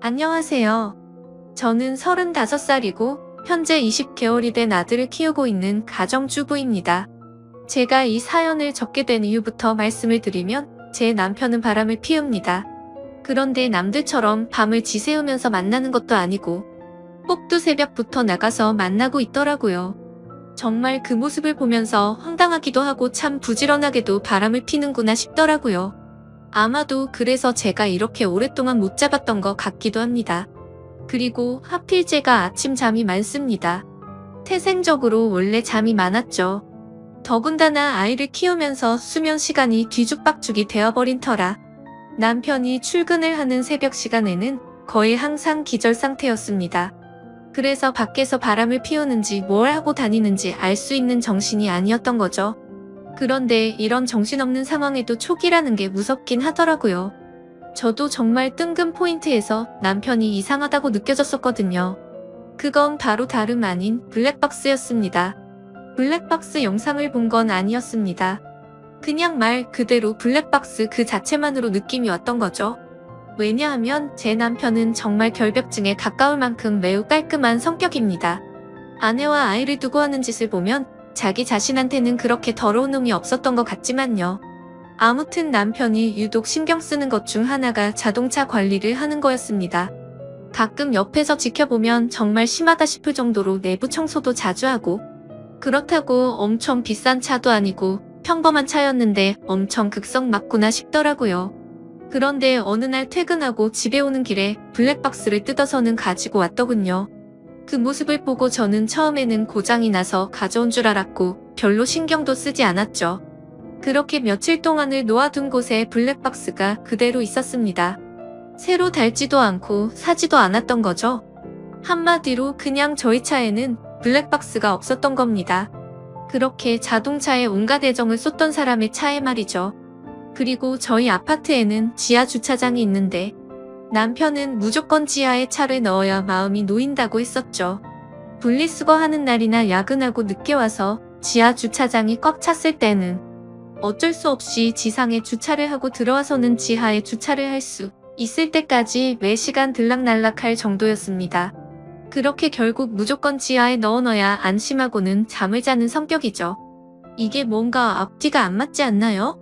안녕하세요. 저는 35살이고 현재 20개월이 된 아들을 키우고 있는 가정주부입니다. 제가 이 사연을 적게 된 이유부터 말씀을 드리면 제 남편은 바람을 피웁니다. 그런데 남들처럼 밤을 지새우면서 만나는 것도 아니고 꼭두 새벽부터 나가서 만나고 있더라고요. 정말 그 모습을 보면서 황당하기도 하고 참 부지런하게도 바람을 피는구나 싶더라고요. 아마도 그래서 제가 이렇게 오랫동안 못 잡았던 것 같기도 합니다. 그리고 하필 제가 아침 잠이 많습니다. 태생적으로 원래 잠이 많았죠. 더군다나 아이를 키우면서 수면 시간이 뒤죽박죽이 되어버린 터라 남편이 출근을 하는 새벽 시간에는 거의 항상 기절 상태였습니다. 그래서 밖에서 바람을 피우는지 뭘 하고 다니는지 알 수 있는 정신이 아니었던 거죠. 그런데 이런 정신없는 상황에도 촉이라는 게 무섭긴 하더라고요. 저도 정말 뜬금 포인트에서 남편이 이상하다고 느껴졌었거든요. 그건 바로 다름 아닌 블랙박스였습니다. 블랙박스 영상을 본 건 아니었습니다. 그냥 말 그대로 블랙박스 그 자체만으로 느낌이 왔던 거죠. 왜냐하면 제 남편은 정말 결벽증에 가까울 만큼 매우 깔끔한 성격입니다. 아내와 아이를 두고 하는 짓을 보면 자기 자신한테는 그렇게 더러운 놈이 없었던 것 같지만요. 아무튼 남편이 유독 신경 쓰는 것 중 하나가 자동차 관리를 하는 거였습니다. 가끔 옆에서 지켜보면 정말 심하다 싶을 정도로 내부 청소도 자주 하고, 그렇다고 엄청 비싼 차도 아니고 평범한 차였는데 엄청 극성 맞구나 싶더라고요. 그런데 어느 날 퇴근하고 집에 오는 길에 블랙박스를 뜯어서는 가지고 왔더군요. 그 모습을 보고 저는 처음에는 고장이 나서 가져온 줄 알았고 별로 신경도 쓰지 않았죠. 그렇게 며칠 동안을 놓아둔 곳에 블랙박스가 그대로 있었습니다. 새로 달지도 않고 사지도 않았던 거죠. 한마디로 그냥 저희 차에는 블랙박스가 없었던 겁니다. 그렇게 자동차에 온갖 애정을 쏟던 사람의 차에 말이죠. 그리고 저희 아파트에는 지하 주차장이 있는데 남편은 무조건 지하에 차를 넣어야 마음이 놓인다고 했었죠. 분리수거하는 날이나 야근하고 늦게 와서 지하 주차장이 꽉 찼을 때는 어쩔 수 없이 지상에 주차를 하고 들어와서는 지하에 주차를 할 수 있을 때까지 매 시간 들락날락할 정도였습니다. 그렇게 결국 무조건 지하에 넣어놔야 안심하고는 잠을 자는 성격이죠. 이게 뭔가 앞뒤가 안 맞지 않나요?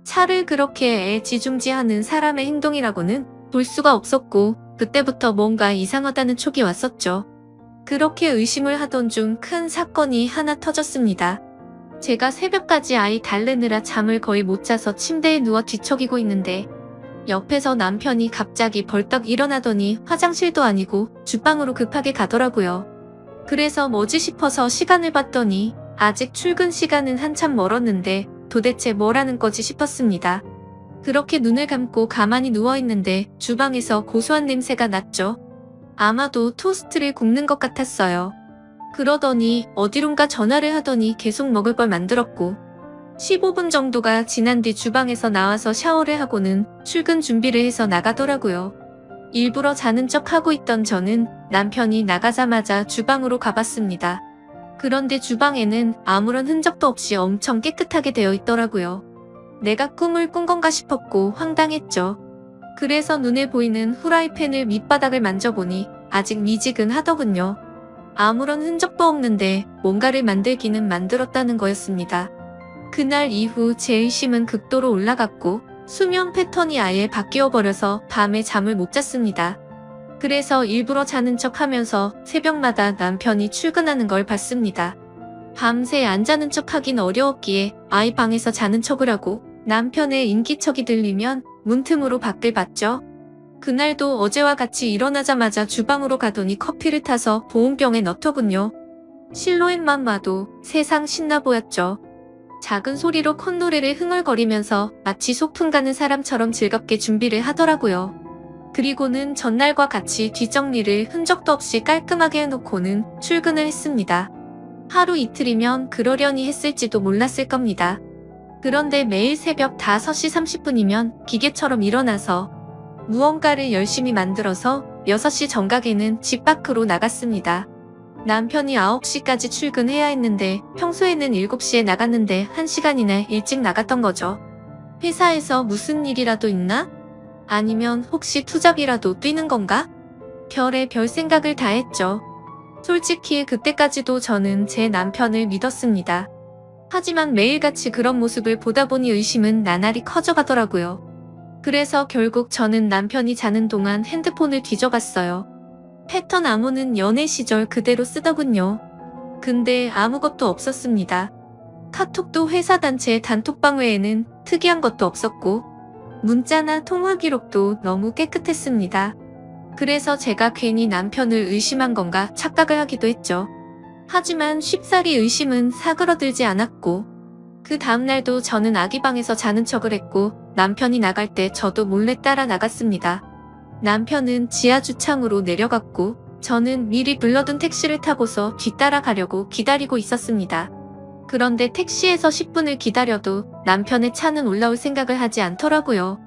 차를 그렇게 애지중지하는 사람의 행동이라고는 볼 수가 없었고 그때부터 뭔가 이상하다는 촉이 왔었죠. 그렇게 의심을 하던 중 큰 사건이 하나 터졌습니다. 제가 새벽까지 아이 달래느라 잠을 거의 못 자서 침대에 누워 뒤척이고 있는데 옆에서 남편이 갑자기 벌떡 일어나더니 화장실도 아니고 주방으로 급하게 가더라고요. 그래서 뭐지 싶어서 시간을 봤더니 아직 출근 시간은 한참 멀었는데 도대체 뭐라는 거지 싶었습니다. 그렇게 눈을 감고 가만히 누워있는데 주방에서 고소한 냄새가 났죠. 아마도 토스트를 굽는 것 같았어요. 그러더니 어디론가 전화를 하더니 계속 먹을 걸 만들었고 15분 정도가 지난 뒤 주방에서 나와서 샤워를 하고는 출근 준비를 해서 나가더라고요. 일부러 자는 척 하고 있던 저는 남편이 나가자마자 주방으로 가봤습니다. 그런데 주방에는 아무런 흔적도 없이 엄청 깨끗하게 되어 있더라고요. 내가 꿈을 꾼 건가 싶었고 황당했죠. 그래서 눈에 보이는 후라이팬을 밑바닥을 만져보니 아직 미지근하더군요. 아무런 흔적도 없는데 뭔가를 만들기는 만들었다는 거였습니다. 그날 이후 제 의심은 극도로 올라갔고 수면 패턴이 아예 바뀌어버려서 밤에 잠을 못 잤습니다. 그래서 일부러 자는 척 하면서 새벽마다 남편이 출근하는 걸 봤습니다. 밤새 안 자는 척 하긴 어려웠기에 아이 방에서 자는 척을 하고 남편의 인기척이 들리면 문틈으로 밖을 봤죠. 그날도 어제와 같이 일어나자마자 주방으로 가더니 커피를 타서 보온병에 넣더군요. 실루엣만 봐도 세상 신나 보였죠. 작은 소리로 콧노래를 흥얼거리면서 마치 소풍 가는 사람처럼 즐겁게 준비를 하더라고요. 그리고는 전날과 같이 뒷정리를 흔적도 없이 깔끔하게 해놓고는 출근을 했습니다. 하루 이틀이면 그러려니 했을지도 몰랐을 겁니다. 그런데 매일 새벽 5시 30분이면 기계처럼 일어나서 무언가를 열심히 만들어서 6시 정각에는 집 밖으로 나갔습니다. 남편이 9시까지 출근해야 했는데 평소에는 7시에 나갔는데 1시간이나 일찍 나갔던 거죠. 회사에서 무슨 일이라도 있나? 아니면 혹시 투잡이라도 뛰는 건가? 별의 별 생각을 다 했죠. 솔직히 그때까지도 저는 제 남편을 믿었습니다. 하지만 매일같이 그런 모습을 보다 보니 의심은 나날이 커져가더라고요. 그래서 결국 저는 남편이 자는 동안 핸드폰을 뒤져봤어요. 패턴 암호는 연애 시절 그대로 쓰더군요. 근데 아무것도 없었습니다. 카톡도 회사 단체 단톡방 외에는 특이한 것도 없었고 문자나 통화 기록도 너무 깨끗했습니다. 그래서 제가 괜히 남편을 의심한 건가 착각을 하기도 했죠. 하지만 쉽사리 의심은 사그러들지 않았고 그 다음날도 저는 아기 방에서 자는 척을 했고 남편이 나갈 때 저도 몰래 따라 나갔습니다. 남편은 지하 주차장으로 내려갔고 저는 미리 불러둔 택시를 타고서 뒤따라 가려고 기다리고 있었습니다. 그런데 택시에서 10분을 기다려도 남편의 차는 올라올 생각을 하지 않더라고요.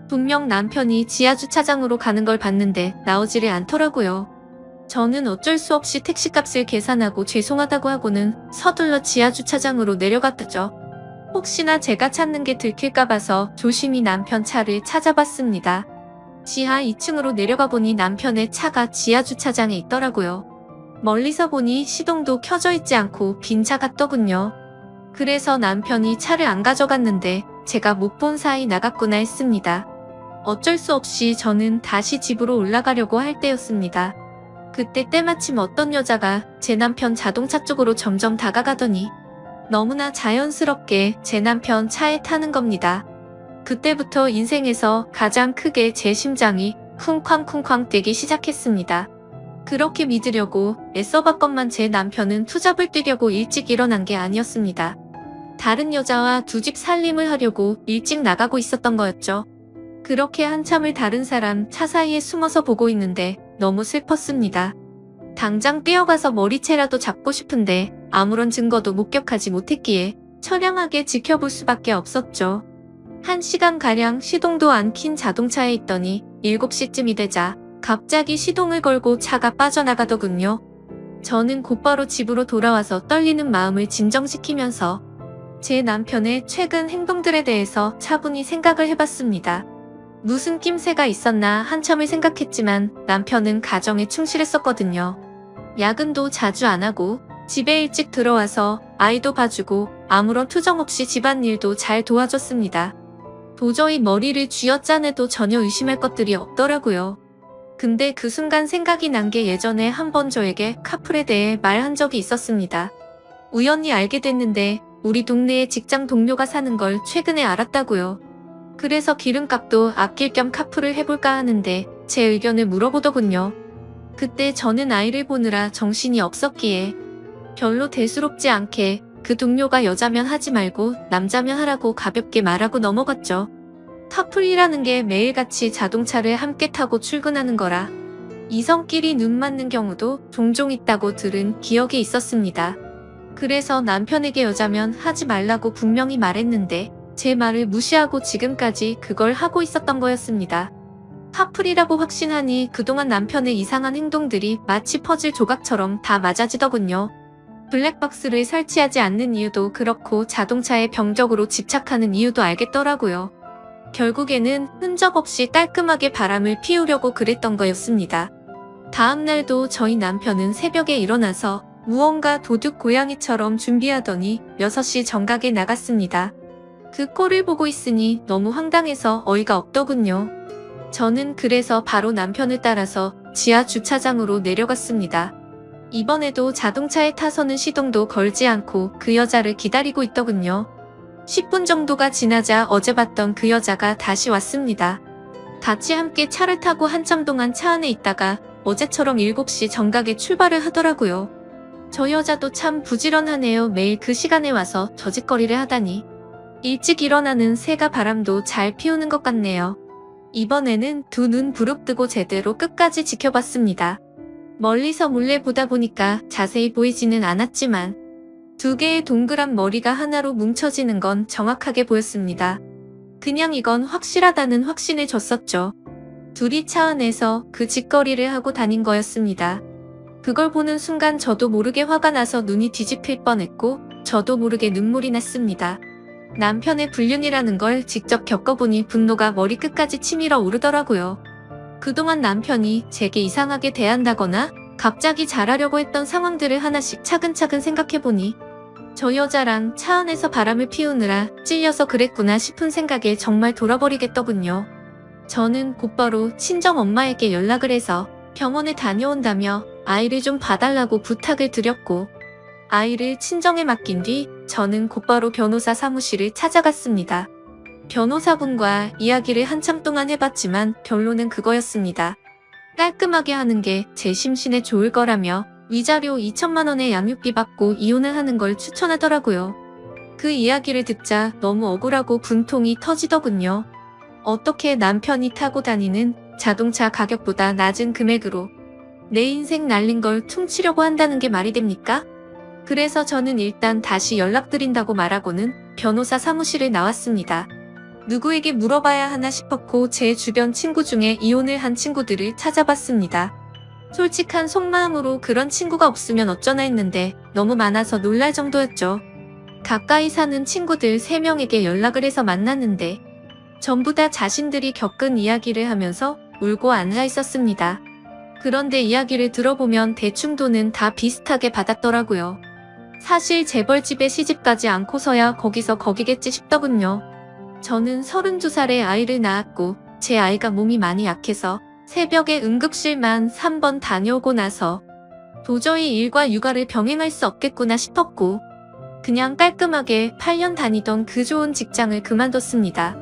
분명 남편이 지하 주차장으로 가는 걸 봤는데 나오지를 않더라고요. 저는 어쩔 수 없이 택시값을 계산하고 죄송하다고 하고는 서둘러 지하 주차장으로 내려갔죠. 혹시나 제가 찾는 게 들킬까 봐서 조심히 남편 차를 찾아봤습니다. 지하 2층으로 내려가 보니 남편의 차가 지하 주차장에 있더라고요. 멀리서 보니 시동도 켜져 있지 않고 빈 차 같더군요. 그래서 남편이 차를 안 가져갔는데 제가 못 본 사이 나갔구나 했습니다. 어쩔 수 없이 저는 다시 집으로 올라가려고 할 때였습니다. 그때 때마침 어떤 여자가 제 남편 자동차 쪽으로 점점 다가가더니 너무나 자연스럽게 제 남편 차에 타는 겁니다. 그때부터 인생에서 가장 크게 제 심장이 쿵쾅쿵쾅 뛰기 시작했습니다. 그렇게 믿으려고 애써봤건만 제 남편은 투잡을 뛰려고 일찍 일어난 게 아니었습니다. 다른 여자와 두 집 살림을 하려고 일찍 나가고 있었던 거였죠. 그렇게 한참을 다른 사람 차 사이에 숨어서 보고 있는데 너무 슬펐습니다. 당장 뛰어가서 머리채라도 잡고 싶은데 아무런 증거도 목격하지 못했기에 처량하게 지켜볼 수밖에 없었죠. 1시간가량 시동도 안 킨 자동차에 있더니 7시쯤이 되자 갑자기 시동을 걸고 차가 빠져나가더군요. 저는 곧바로 집으로 돌아와서 떨리는 마음을 진정시키면서 제 남편의 최근 행동들에 대해서 차분히 생각을 해봤습니다. 무슨 낌새가 있었나 한참을 생각했지만 남편은 가정에 충실했었거든요. 야근도 자주 안 하고 집에 일찍 들어와서 아이도 봐주고 아무런 투정 없이 집안일도 잘 도와줬습니다. 도저히 머리를 쥐어짜내도 전혀 의심할 것들이 없더라고요. 근데 그 순간 생각이 난 게 예전에 한번 저에게 카풀에 대해 말한 적이 있었습니다. 우연히 알게 됐는데 우리 동네에 직장 동료가 사는 걸 최근에 알았다고요. 그래서 기름값도 아낄 겸 카풀을 해볼까 하는데 제 의견을 물어보더군요. 그때 저는 아이를 보느라 정신이 없었기에 별로 대수롭지 않게 그 동료가 여자면 하지 말고 남자면 하라고 가볍게 말하고 넘어갔죠. 카풀이라는 게 매일같이 자동차를 함께 타고 출근하는 거라 이성끼리 눈 맞는 경우도 종종 있다고 들은 기억이 있었습니다. 그래서 남편에게 여자면 하지 말라고 분명히 말했는데 제 말을 무시하고 지금까지 그걸 하고 있었던 거였습니다. 카풀이라고 확신하니 그동안 남편의 이상한 행동들이 마치 퍼즐 조각처럼 다 맞아지더군요. 블랙박스를 설치하지 않는 이유도 그렇고 자동차에 병적으로 집착하는 이유도 알겠더라고요. 결국에는 흔적 없이 깔끔하게 바람을 피우려고 그랬던 거였습니다. 다음날도 저희 남편은 새벽에 일어나서 무언가 도둑 고양이처럼 준비하더니 6시 정각에 나갔습니다. 그 꼴을 보고 있으니 너무 황당해서 어이가 없더군요. 저는 그래서 바로 남편을 따라서 지하 주차장으로 내려갔습니다. 이번에도 자동차에 타서는 시동도 걸지 않고 그 여자를 기다리고 있더군요. 10분 정도가 지나자 어제 봤던 그 여자가 다시 왔습니다. 같이 함께 차를 타고 한참 동안 차 안에 있다가 어제처럼 7시 정각에 출발을 하더라고요. 저 여자도 참 부지런하네요. 매일 그 시간에 와서 저짓거리를 하다니. 일찍 일어나는 새가 바람도 잘 피우는 것 같네요. 이번에는 두 눈 부릅뜨고 제대로 끝까지 지켜봤습니다. 멀리서 몰래 보다 보니까 자세히 보이지는 않았지만 두 개의 동그란 머리가 하나로 뭉쳐지는 건 정확하게 보였습니다. 그냥 이건 확실하다는 확신을 줬었죠. 둘이 차 안에서 그 짓거리를 하고 다닌 거였습니다. 그걸 보는 순간 저도 모르게 화가 나서 눈이 뒤집힐 뻔했고 저도 모르게 눈물이 났습니다. 남편의 불륜이라는 걸 직접 겪어보니 분노가 머리끝까지 치밀어 오르더라고요. 그동안 남편이 제게 이상하게 대한다거나 갑자기 잘하려고 했던 상황들을 하나씩 차근차근 생각해보니 저 여자랑 차 안에서 바람을 피우느라 찔려서 그랬구나 싶은 생각에 정말 돌아버리겠더군요. 저는 곧바로 친정 엄마에게 연락을 해서 병원에 다녀온다며 아이를 좀 봐달라고 부탁을 드렸고, 아이를 친정에 맡긴 뒤 저는 곧바로 변호사 사무실을 찾아갔습니다. 변호사분과 이야기를 한참 동안 해봤지만 결론은 그거였습니다. 깔끔하게 하는 게 제 심신에 좋을 거라며 위자료 2천만 원의 양육비 받고 이혼을 하는 걸 추천하더라고요. 그 이야기를 듣자 너무 억울하고 분통이 터지더군요. 어떻게 남편이 타고 다니는 자동차 가격보다 낮은 금액으로 내 인생 날린 걸 퉁치려고 한다는 게 말이 됩니까? 그래서 저는 일단 다시 연락드린다고 말하고는 변호사 사무실에 나왔습니다. 누구에게 물어봐야 하나 싶었고 제 주변 친구 중에 이혼을 한 친구들을 찾아봤습니다. 솔직한 속마음으로 그런 친구가 없으면 어쩌나 했는데 너무 많아서 놀랄 정도였죠. 가까이 사는 친구들 3명에게 연락을 해서 만났는데 전부 다 자신들이 겪은 이야기를 하면서 울고 앉아 있었습니다. 그런데 이야기를 들어보면 대충 돈은 다 비슷하게 받았더라고요. 사실 재벌집에 시집가지 않고서야 거기서 거기겠지 싶더군요. 저는 32살에 아이를 낳았고 제 아이가 몸이 많이 약해서 새벽에 응급실만 3번 다녀오고 나서 도저히 일과 육아를 병행할 수 없겠구나 싶었고 그냥 깔끔하게 8년 다니던 그 좋은 직장을 그만뒀습니다.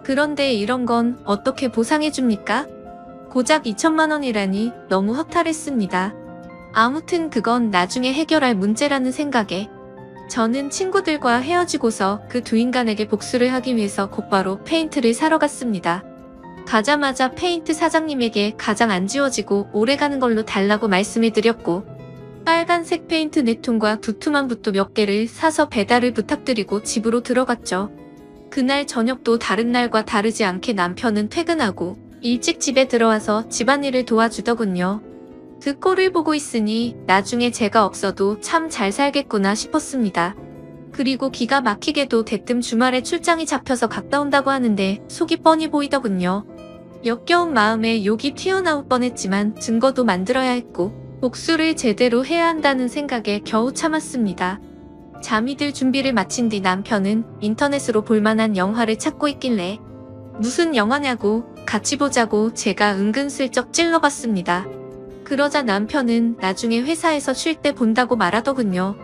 그런데 이런 건 어떻게 보상해줍니까? 고작 2천만 원이라니 너무 허탈했습니다. 아무튼 그건 나중에 해결할 문제라는 생각에 저는 친구들과 헤어지고서 그 두 인간에게 복수를 하기 위해서 곧바로 페인트를 사러 갔습니다. 가자마자 페인트 사장님에게 가장 안 지워지고 오래가는 걸로 달라고 말씀을 드렸고 빨간색 페인트 4통과 두툼한 붓도 몇 개를 사서 배달을 부탁드리고 집으로 들어갔죠. 그날 저녁도 다른 날과 다르지 않게 남편은 퇴근하고 일찍 집에 들어와서 집안일을 도와주더군요. 그 꼴을 보고 있으니 나중에 제가 없어도 참 잘 살겠구나 싶었습니다. 그리고 기가 막히게도 대뜸 주말에 출장이 잡혀서 갔다 온다고 하는데 속이 뻔히 보이더군요. 역겨운 마음에 욕이 튀어나올 뻔했지만 증거도 만들어야 했고 복수를 제대로 해야 한다는 생각에 겨우 참았습니다. 잠이 들 준비를 마친 뒤 남편은 인터넷으로 볼만한 영화를 찾고 있길래 무슨 영화냐고 같이 보자고 제가 은근슬쩍 찔러봤습니다. 그러자 남편은 나중에 회사에서 쉴 때 본다고 말하더군요.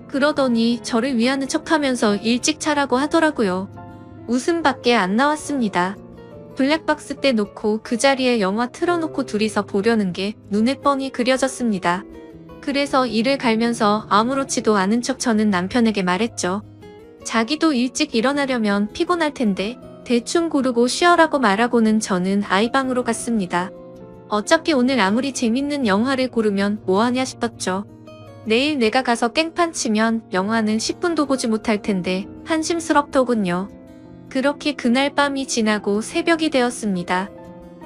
그러더니 저를 위하는 척하면서 일찍 자라고 하더라고요. 웃음밖에 안 나왔습니다. 블랙박스 때 놓고 그 자리에 영화 틀어놓고 둘이서 보려는 게 눈에 뻔히 그려졌습니다. 그래서 이를 갈면서 아무렇지도 않은 척 저는 남편에게 말했죠. 자기도 일찍 일어나려면 피곤할 텐데 대충 고르고 쉬어라고 말하고는 저는 아이 방으로 갔습니다. 어차피 오늘 아무리 재밌는 영화를 고르면 뭐하냐 싶었죠. 내일 내가 가서 깽판 치면 영화는 10분도 보지 못할 텐데 한심스럽더군요. 그렇게 그날 밤이 지나고 새벽이 되었습니다.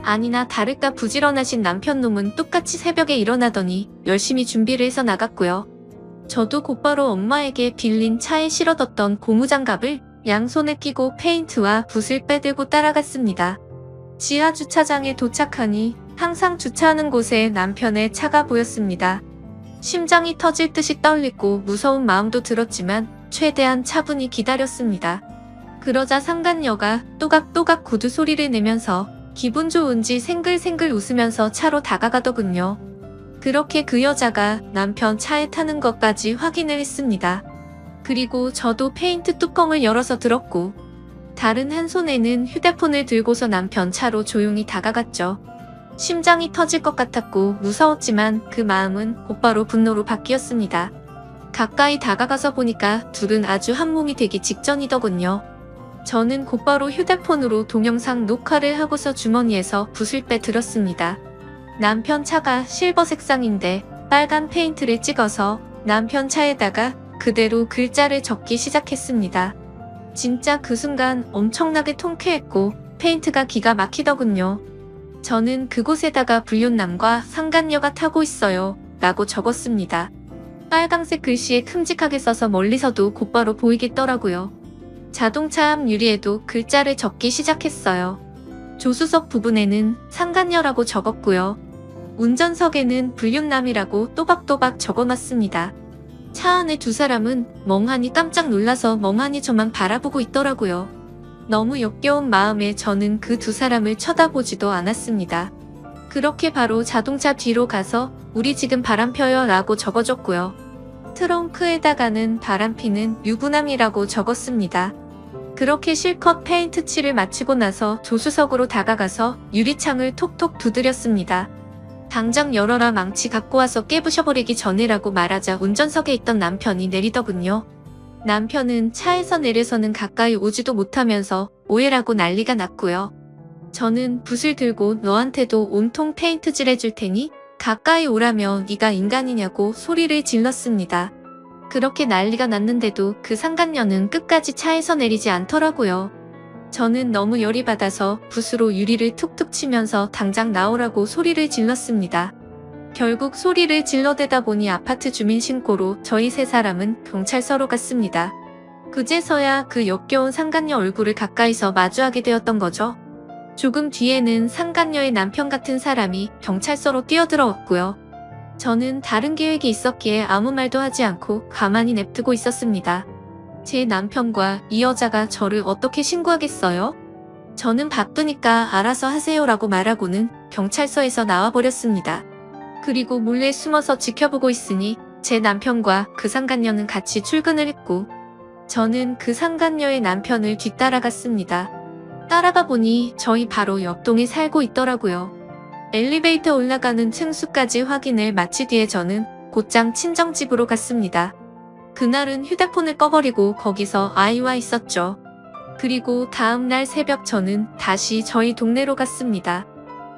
아니나 다를까 부지런하신 남편놈은 똑같이 새벽에 일어나더니 열심히 준비를 해서 나갔고요. 저도 곧바로 엄마에게 빌린 차에 실어뒀던 고무장갑을 양손에 끼고 페인트와 붓을 빼들고 따라갔습니다. 지하 주차장에 도착하니 항상 주차하는 곳에 남편의 차가 보였습니다. 심장이 터질 듯이 떨리고 무서운 마음도 들었지만 최대한 차분히 기다렸습니다. 그러자 상간녀가 또각또각 구두 소리를 내면서 기분 좋은지 생글생글 웃으면서 차로 다가가더군요. 그렇게 그 여자가 남편 차에 타는 것까지 확인을 했습니다. 그리고 저도 페인트 뚜껑을 열어서 들었고 다른 한 손에는 휴대폰을 들고서 남편 차로 조용히 다가갔죠. 심장이 터질 것 같았고 무서웠지만 그 마음은 곧바로 분노로 바뀌었습니다. 가까이 다가가서 보니까 둘은 아주 한 몸이 되기 직전이더군요. 저는 곧바로 휴대폰으로 동영상 녹화를 하고서 주머니에서 붓을 빼들었습니다. 남편 차가 실버 색상인데 빨간 페인트를 찍어서 남편 차에다가 그대로 글자를 적기 시작했습니다. 진짜 그 순간 엄청나게 통쾌했고 페인트가 기가 막히더군요. 저는 그곳에다가 불륜남과 상간녀가 타고 있어요 라고 적었습니다. 빨강색 글씨에 큼직하게 써서 멀리서도 곧바로 보이겠더라고요. 자동차 앞 유리에도 글자를 적기 시작했어요. 조수석 부분에는 상간녀라고 적었고요. 운전석에는 불륜남이라고 또박또박 적어놨습니다. 차 안에 두 사람은 멍하니 깜짝 놀라서 멍하니 저만 바라보고 있더라고요. 너무 역겨운 마음에 저는 그 두 사람을 쳐다보지도 않았습니다. 그렇게 바로 자동차 뒤로 가서 우리 지금 바람 펴요 라고 적어줬고요. 트렁크에다가는 바람피는 유부남이라고 적었습니다. 그렇게 실컷 페인트 칠을 마치고 나서 조수석으로 다가가서 유리창을 톡톡 두드렸습니다. 당장 열어라, 망치 갖고 와서 깨부셔버리기 전에라고 말하자 운전석에 있던 남편이 내리더군요. 남편은 차에서 내려서는 가까이 오지도 못하면서 오해라고 난리가 났고요. 저는 붓을 들고 너한테도 온통 페인트질 해줄 테니 가까이 오라며 네가 인간이냐고 소리를 질렀습니다. 그렇게 난리가 났는데도 그 상간녀는 끝까지 차에서 내리지 않더라고요. 저는 너무 열이 받아서 붓으로 유리를 툭툭 치면서 당장 나오라고 소리를 질렀습니다. 결국 소리를 질러대다 보니 아파트 주민 신고로 저희 세 사람은 경찰서로 갔습니다. 그제서야 그 역겨운 상간녀 얼굴을 가까이서 마주하게 되었던 거죠. 조금 뒤에는 상간녀의 남편 같은 사람이 경찰서로 뛰어들어왔고요. 저는 다른 계획이 있었기에 아무 말도 하지 않고 가만히 냅두고 있었습니다. 제 남편과 이 여자가 저를 어떻게 신고하겠어요? 저는 바쁘니까 알아서 하세요라고 말하고는 경찰서에서 나와버렸습니다. 그리고 몰래 숨어서 지켜보고 있으니 제 남편과 그 상간녀는 같이 출근을 했고 저는 그 상간녀의 남편을 뒤따라갔습니다. 따라가 보니 저희 바로 옆동에 살고 있더라고요. 엘리베이터 올라가는 층수까지 확인을 마친 뒤에 저는 곧장 친정집으로 갔습니다. 그날은 휴대폰을 꺼버리고 거기서 아이와 있었죠. 그리고 다음날 새벽 저는 다시 저희 동네로 갔습니다.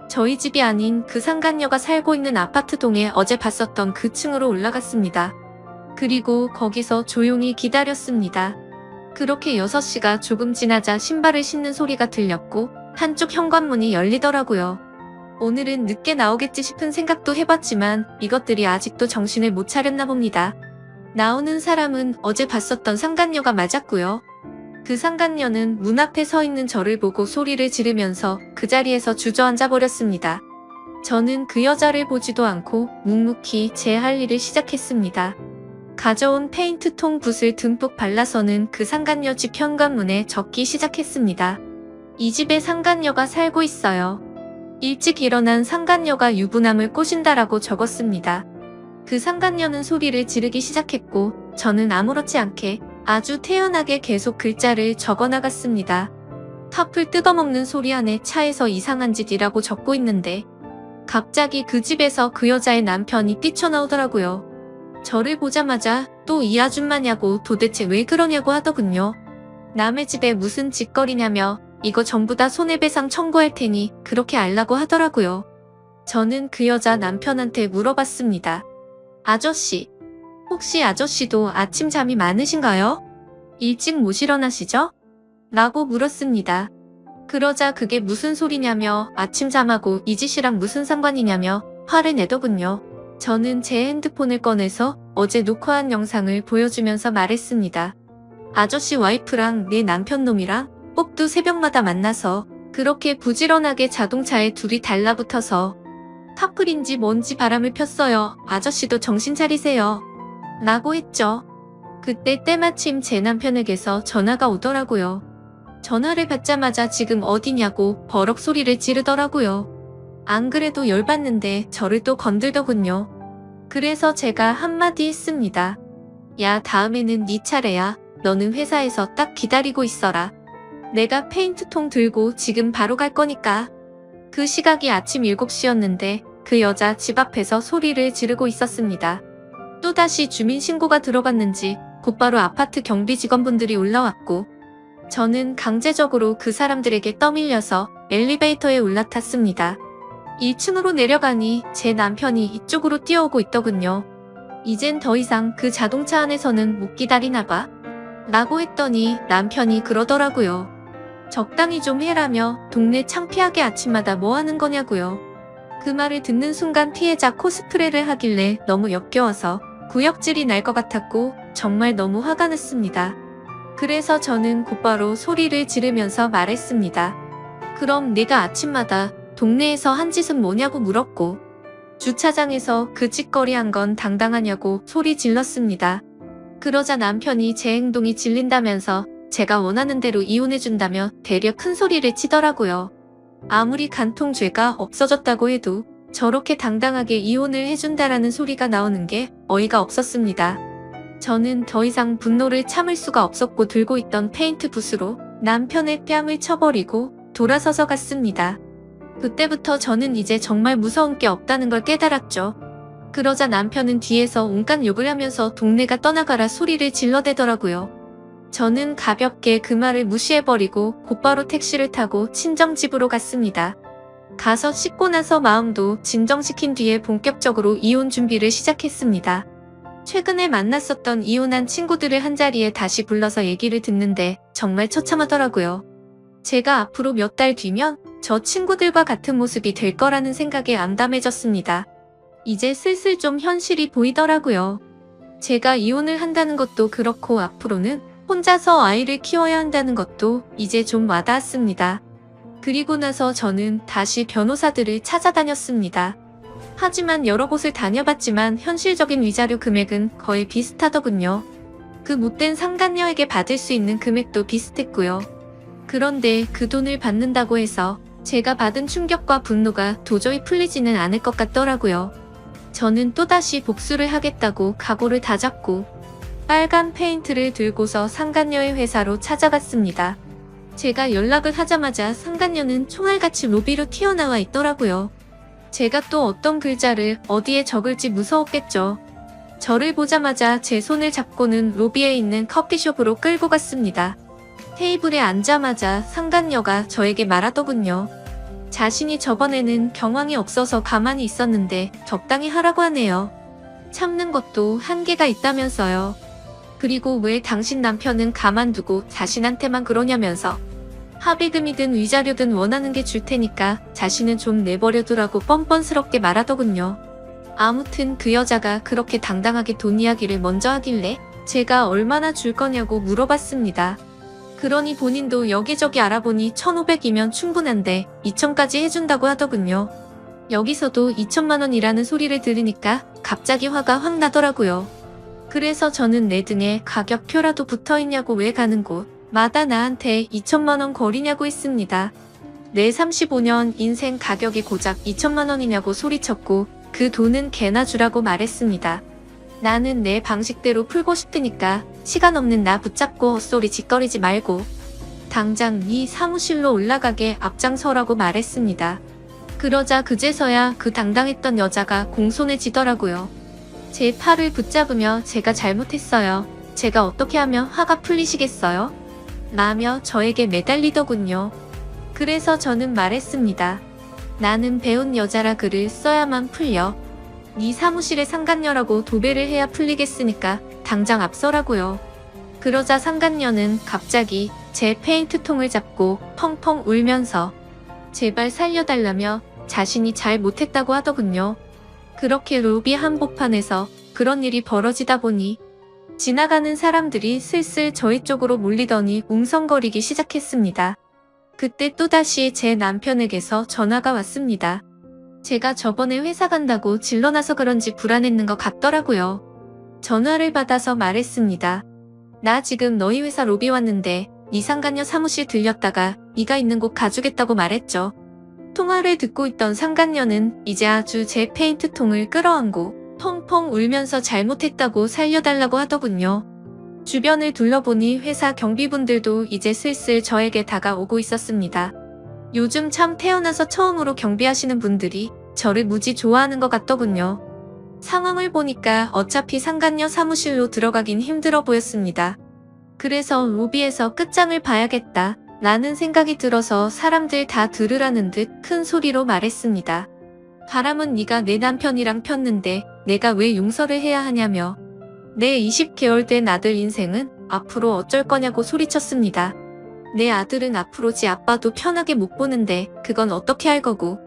저희 집이 아닌 그 상간녀가 살고 있는 아파트 동에 어제 봤었던 그 층으로 올라갔습니다. 그리고 거기서 조용히 기다렸습니다. 그렇게 6시가 조금 지나자 신발을 신는 소리가 들렸고 한쪽 현관문이 열리더라고요. 오늘은 늦게 나오겠지 싶은 생각도 해봤지만 이것들이 아직도 정신을 못 차렸나 봅니다. 나오는 사람은 어제 봤었던 상간녀가 맞았고요. 그 상간녀는 문 앞에 서 있는 저를 보고 소리를 지르면서 그 자리에서 주저앉아 버렸습니다. 저는 그 여자를 보지도 않고 묵묵히 제 할 일을 시작했습니다. 가져온 페인트통 붓을 듬뿍 발라서는 그 상간녀 집 현관문에 적기 시작했습니다. 이 집에 상간녀가 살고 있어요. 일찍 일어난 상간녀가 유부남을 꼬신다라고 적었습니다. 그 상간녀는 소리를 지르기 시작했고 저는 아무렇지 않게 아주 태연하게 계속 글자를 적어나갔습니다. 팝을 뜯어먹는 소리 안에 차에서 이상한 짓이라고 적고 있는데 갑자기 그 집에서 그 여자의 남편이 뛰쳐나오더라고요. 저를 보자마자 또 이 아줌마냐고 도대체 왜 그러냐고 하더군요. 남의 집에 무슨 짓거리냐며 이거 전부 다 손해배상 청구할 테니 그렇게 알라고 하더라고요. 저는 그 여자 남편한테 물어봤습니다. 아저씨, 혹시 아저씨도 아침 잠이 많으신가요? 일찍 못 일어나시죠? 라고 물었습니다. 그러자 그게 무슨 소리냐며 아침 잠하고 이 짓이랑 무슨 상관이냐며 화를 내더군요. 저는 제 핸드폰을 꺼내서 어제 녹화한 영상을 보여주면서 말했습니다. 아저씨 와이프랑 내 남편 놈이랑 꼭두 새벽마다 만나서 그렇게 부지런하게 자동차에 둘이 달라붙어서 팝글인지 뭔지 바람을 폈어요. 아저씨도 정신 차리세요. 라고 했죠. 그때 때마침 제 남편에게서 전화가 오더라고요. 전화를 받자마자 지금 어디냐고 버럭 소리를 지르더라고요. 안 그래도 열받는데 저를 또 건들더군요. 그래서 제가 한마디 했습니다. 야, 다음에는 네 차례야. 너는 회사에서 딱 기다리고 있어라. 내가 페인트통 들고 지금 바로 갈 거니까. 그 시각이 아침 7시였는데 그 여자 집 앞에서 소리를 지르고 있었습니다. 또다시 주민신고가 들어갔는지 곧바로 아파트 경비 직원분들이 올라왔고 저는 강제적으로 그 사람들에게 떠밀려서 엘리베이터에 올라탔습니다. 1층으로 내려가니 제 남편이 이쪽으로 뛰어오고 있더군요. 이젠 더 이상 그 자동차 안에서는 못 기다리나 봐. 라고 했더니 남편이 그러더라고요. 적당히 좀 해라며 동네 창피하게 아침마다 뭐 하는 거냐고요. 그 말을 듣는 순간 피해자 코스프레를 하길래 너무 역겨워서 구역질이 날 것 같았고 정말 너무 화가 났습니다. 그래서 저는 곧바로 소리를 지르면서 말했습니다. 그럼 내가 아침마다 동네에서 한 짓은 뭐냐고 물었고, 주차장에서 그 짓거리 한 건 당당하냐고 소리 질렀습니다. 그러자 남편이 제 행동이 질린다면서 제가 원하는 대로 이혼해준다며 되려 큰 소리를 치더라고요. 아무리 간통죄가 없어졌다고 해도 저렇게 당당하게 이혼을 해준다라는 소리가 나오는 게 어이가 없었습니다. 저는 더 이상 분노를 참을 수가 없었고 들고 있던 페인트 붓으로 남편의 뺨을 쳐버리고 돌아서서 갔습니다. 그때부터 저는 이제 정말 무서운 게 없다는 걸 깨달았죠. 그러자 남편은 뒤에서 온갖 욕을 하면서 동네가 떠나가라 소리를 질러대더라고요. 저는 가볍게 그 말을 무시해버리고 곧바로 택시를 타고 친정집으로 갔습니다. 가서 씻고 나서 마음도 진정시킨 뒤에 본격적으로 이혼 준비를 시작했습니다. 최근에 만났었던 이혼한 친구들을 한자리에 다시 불러서 얘기를 듣는데 정말 처참하더라고요. 제가 앞으로 몇 달 뒤면 저 친구들과 같은 모습이 될 거라는 생각에 암담해졌습니다. 이제 슬슬 좀 현실이 보이더라고요. 제가 이혼을 한다는 것도 그렇고 앞으로는 혼자서 아이를 키워야 한다는 것도 이제 좀 와닿았습니다. 그리고 나서 저는 다시 변호사들을 찾아다녔습니다. 하지만 여러 곳을 다녀봤지만 현실적인 위자료 금액은 거의 비슷하더군요. 그 못된 상간녀에게 받을 수 있는 금액도 비슷했고요. 그런데 그 돈을 받는다고 해서 제가 받은 충격과 분노가 도저히 풀리지는 않을 것 같더라고요. 저는 또다시 복수를 하겠다고 각오를 다잡고 빨간 페인트를 들고서 상간녀의 회사로 찾아갔습니다. 제가 연락을 하자마자 상간녀는 총알같이 로비로 튀어나와 있더라고요. 제가 또 어떤 글자를 어디에 적을지 무서웠겠죠. 저를 보자마자 제 손을 잡고는 로비에 있는 커피숍으로 끌고 갔습니다. 테이블에 앉자마자 상간녀가 저에게 말하더군요. 자신이 저번에는 경황이 없어서 가만히 있었는데 적당히 하라고 하네요. 참는 것도 한계가 있다면서요. 그리고 왜 당신 남편은 가만두고 자신한테만 그러냐면서 합의금이든 위자료든 원하는 게 줄 테니까 자신은 좀 내버려두라고 뻔뻔스럽게 말하더군요. 아무튼 그 여자가 그렇게 당당하게 돈 이야기를 먼저 하길래 제가 얼마나 줄 거냐고 물어봤습니다. 그러니 본인도 여기저기 알아보니 1,500이면 충분한데 2,000까지 해준다고 하더군요. 여기서도 2천만 원이라는 소리를 들으니까 갑자기 화가 확 나더라고요. 그래서 저는 내 등에 가격표라도 붙어있냐고 왜 가는 곳마다 나한테 2천만 원 거리냐고 했습니다. 내 35년 인생 가격이 고작 2천만 원이냐고 소리쳤고 그 돈은 개나 주라고 말했습니다. 나는 내 방식대로 풀고 싶으니까 시간 없는 나 붙잡고 헛소리 짓거리지 말고 당장 네 사무실로 올라가게 앞장서라고 말했습니다. 그러자 그제서야 그 당당했던 여자가 공손해지더라고요. 제 팔을 붙잡으며 제가 잘못했어요. 제가 어떻게 하면 화가 풀리시겠어요? 라며 저에게 매달리더군요. 그래서 저는 말했습니다. 나는 배운 여자라 글을 써야만 풀려. 네 사무실에 상간녀라고 도배를 해야 풀리겠으니까 당장 앞서라고요. 그러자 상간녀는 갑자기 제 페인트통을 잡고 펑펑 울면서 제발 살려달라며 자신이 잘 못했다고 하더군요. 그렇게 로비 한복판에서 그런 일이 벌어지다 보니 지나가는 사람들이 슬슬 저희 쪽으로 몰리더니 웅성거리기 시작했습니다. 그때 또다시 제 남편에게서 전화가 왔습니다. 제가 저번에 회사 간다고 질러놔서 그런지 불안했는 것 같더라고요. 전화를 받아서 말했습니다. 나 지금 너희 회사 로비 왔는데 네 상간녀 사무실 들렸다가 네가 있는 곳 가주겠다고 말했죠. 통화를 듣고 있던 상간녀는 이제 아주 제 페인트통을 끌어안고 펑펑 울면서 잘못했다고 살려달라고 하더군요. 주변을 둘러보니 회사 경비분들도 이제 슬슬 저에게 다가오고 있었습니다. 요즘 참 태어나서 처음으로 경비하시는 분들이 저를 무지 좋아하는 것 같더군요. 상황을 보니까 어차피 상간녀 사무실로 들어가긴 힘들어 보였습니다. 그래서 로비에서 끝장을 봐야겠다 라는 생각이 들어서 사람들 다 들으라는 듯 큰 소리로 말했습니다. 바람은 네가 내 남편이랑 폈는데 내가 왜 용서를 해야 하냐며 내 20개월 된 아들 인생은 앞으로 어쩔 거냐고 소리쳤습니다. 내 아들은 앞으로 지 아빠도 편하게 못 보는데 그건 어떻게 할 거고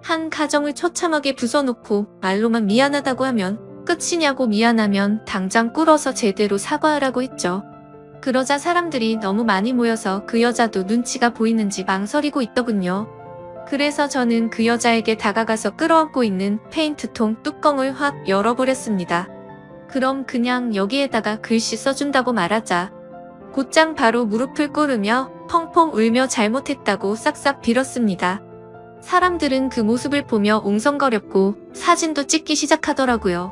한 가정을 처참하게 부숴놓고 말로만 미안하다고 하면 끝이냐고 미안하면 당장 꿇어서 제대로 사과하라고 했죠. 그러자 사람들이 너무 많이 모여서 그 여자도 눈치가 보이는지 망설이고 있더군요. 그래서 저는 그 여자에게 다가가서 끌어안고 있는 페인트통 뚜껑을 확 열어버렸습니다. 그럼 그냥 여기에다가 글씨 써준다고 말하자. 곧장 바로 무릎을 꿇으며 펑펑 울며 잘못했다고 싹싹 빌었습니다. 사람들은 그 모습을 보며 웅성거렸고 사진도 찍기 시작하더라고요.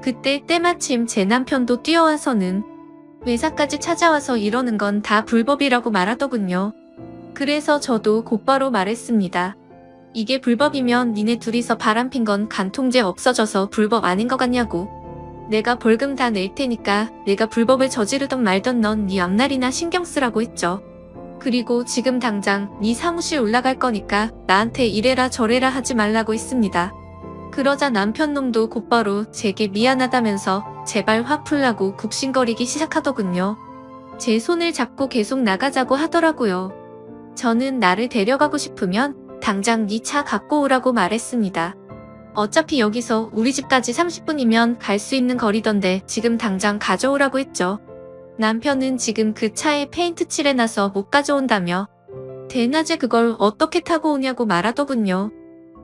그때 때마침 제 남편도 뛰어와서는 회사까지 찾아와서 이러는 건 다 불법이라고 말하더군요. 그래서 저도 곧바로 말했습니다. 이게 불법이면 니네 둘이서 바람핀 건 간통죄 없어져서 불법 아닌 것 같냐고. 내가 벌금 다 낼 테니까 내가 불법을 저지르던 말던 넌 네 앞날이나 신경 쓰라고 했죠. 그리고 지금 당장 네 사무실 올라갈 거니까 나한테 이래라 저래라 하지 말라고 했습니다. 그러자 남편 놈도 곧바로 제게 미안하다면서 제발 화 풀라고 굽신거리기 시작하더군요. 제 손을 잡고 계속 나가자고 하더라고요. 저는 나를 데려가고 싶으면 당장 네 차 갖고 오라고 말했습니다. 어차피 여기서 우리 집까지 30분이면 갈 수 있는 거리던데 지금 당장 가져오라고 했죠. 남편은 지금 그 차에 페인트 칠해놔서 못 가져온다며 대낮에 그걸 어떻게 타고 오냐고 말하더군요.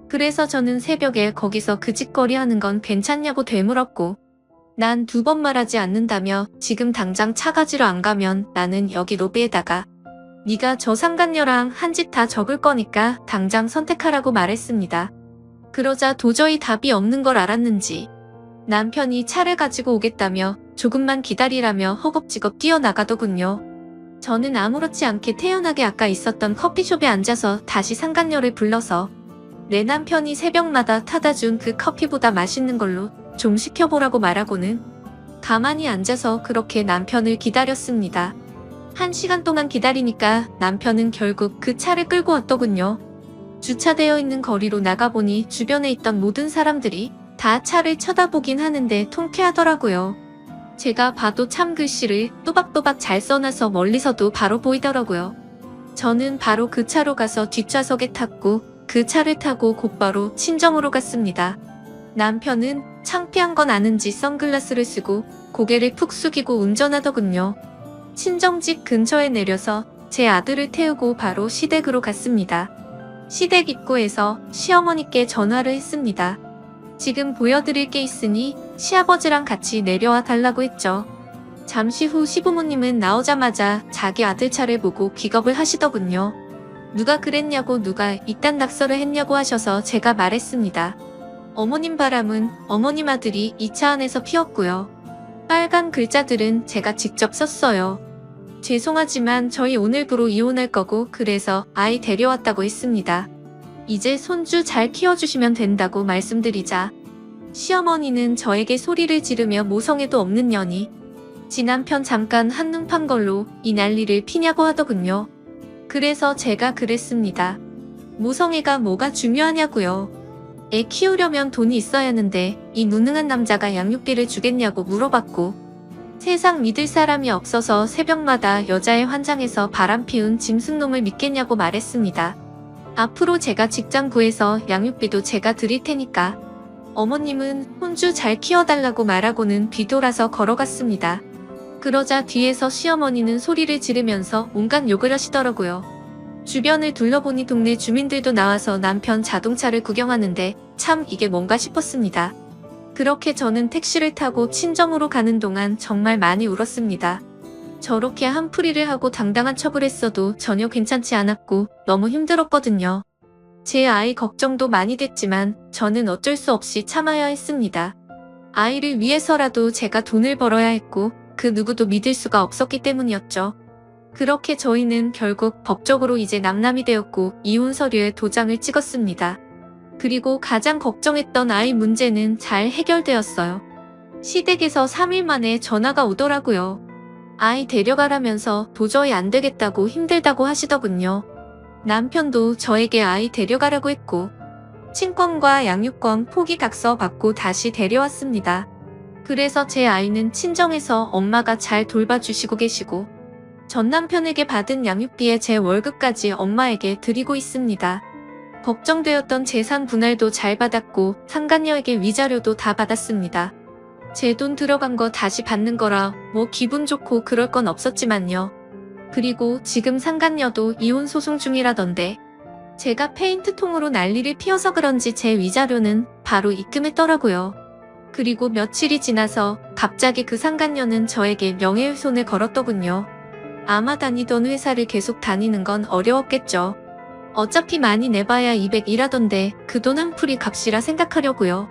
그래서 저는 새벽에 거기서 그 짓거리 하는 건 괜찮냐고 되물었고 난 2번 말하지 않는다며 지금 당장 차 가지러 안 가면 나는 여기 로비에다가 네가 저 상간녀랑 한 짓 다 적을 거니까 당장 선택하라고 말했습니다. 그러자 도저히 답이 없는 걸 알았는지 남편이 차를 가지고 오겠다며 조금만 기다리라며 허겁지겁 뛰어나가더군요. 저는 아무렇지 않게 태연하게 아까 있었던 커피숍에 앉아서 다시 상간녀를 불러서 내 남편이 새벽마다 타다 준 그 커피보다 맛있는 걸로 좀 시켜보라고 말하고는 가만히 앉아서 그렇게 남편을 기다렸습니다. 1시간 동안 기다리니까 남편은 결국 그 차를 끌고 왔더군요. 주차되어 있는 거리로 나가보니 주변에 있던 모든 사람들이 다 차를 쳐다보긴 하는데 통쾌하더라고요. 제가 봐도 참 글씨를 또박또박 잘 써놔서 멀리서도 바로 보이더라고요. 저는 바로 그 차로 가서 뒷좌석에 탔고 그 차를 타고 곧바로 친정으로 갔습니다. 남편은 창피한 건 아는지 선글라스를 쓰고 고개를 푹 숙이고 운전하더군요. 친정집 근처에 내려서 제 아들을 태우고 바로 시댁으로 갔습니다. 시댁 입구에서 시어머니께 전화를 했습니다. 지금 보여드릴 게 있으니 시아버지랑 같이 내려와 달라고 했죠. 잠시 후 시부모님은 나오자마자 자기 아들 차를 보고 기겁을 하시더군요. 누가 그랬냐고 누가 이딴 낙서를 했냐고 하셔서 제가 말했습니다. 어머님 바람은 어머님 아들이 이 차 안에서 피웠고요. 빨간 글자들은 제가 직접 썼어요. 죄송하지만 저희 오늘부로 이혼할 거고 그래서 아이 데려왔다고 했습니다. 이제 손주 잘 키워주시면 된다고 말씀드리자 시어머니는 저에게 소리를 지르며 모성애도 없는 년이 지 남편 잠깐 한눈 판 걸로 이 난리를 피냐고 하더군요. 그래서 제가 그랬습니다. 모성애가 뭐가 중요하냐고요. 애 키우려면 돈이 있어야 하는데 이 무능한 남자가 양육비를 주겠냐고 물어봤고 세상 믿을 사람이 없어서 새벽마다 여자의 환장해서 바람피운 짐승놈을 믿겠냐고 말했습니다. 앞으로 제가 직장 구해서 양육비도 제가 드릴 테니까 어머님은 손주 잘 키워달라고 말하고는 뒤돌아서 걸어갔습니다. 그러자 뒤에서 시어머니는 소리를 지르면서 온갖 욕을 하시더라고요. 주변을 둘러보니 동네 주민들도 나와서 남편 자동차를 구경하는데 참 이게 뭔가 싶었습니다. 그렇게 저는 택시를 타고 친정으로 가는 동안 정말 많이 울었습니다. 저렇게 한풀이를 하고 당당한 척을 했어도 전혀 괜찮지 않았고 너무 힘들었거든요. 제 아이 걱정도 많이 됐지만 저는 어쩔 수 없이 참아야 했습니다. 아이를 위해서라도 제가 돈을 벌어야 했고 그 누구도 믿을 수가 없었기 때문이었죠. 그렇게 저희는 결국 법적으로 이제 남남이 되었고 이혼 서류에 도장을 찍었습니다. 그리고 가장 걱정했던 아이 문제는 잘 해결되었어요. 시댁에서 3일 만에 전화가 오더라고요. 아이 데려가라면서 도저히 안 되겠다고 힘들다고 하시더군요. 남편도 저에게 아이 데려가라고 했고 친권과 양육권 포기각서 받고 다시 데려왔습니다. 그래서 제 아이는 친정에서 엄마가 잘 돌봐주시고 계시고 전 남편에게 받은 양육비에 제 월급까지 엄마에게 드리고 있습니다. 걱정되었던 재산 분할도 잘 받았고 상간녀에게 위자료도 다 받았습니다. 제 돈 들어간 거 다시 받는 거라 뭐 기분 좋고 그럴 건 없었지만요. 그리고 지금 상간녀도 이혼 소송 중이라던데 제가 페인트통으로 난리를 피워서 그런지 제 위자료는 바로 입금했더라고요. 그리고 며칠이 지나서 갑자기 그 상간녀는 저에게 명예훼손을 걸었더군요. 아마 다니던 회사를 계속 다니는 건 어려웠겠죠. 어차피 많이 내봐야 200이라던데 그 돈 한 풀이 값이라 생각하려고요.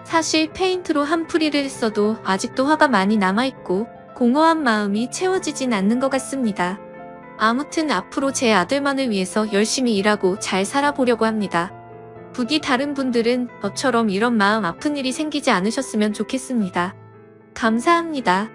사실 페인트로 한 풀이를 했어도 아직도 화가 많이 남아있고 공허한 마음이 채워지진 않는 것 같습니다. 아무튼 앞으로 제 아들만을 위해서 열심히 일하고 잘 살아보려고 합니다. 부디 다른 분들은 저처럼 이런 마음 아픈 일이 생기지 않으셨으면 좋겠습니다. 감사합니다.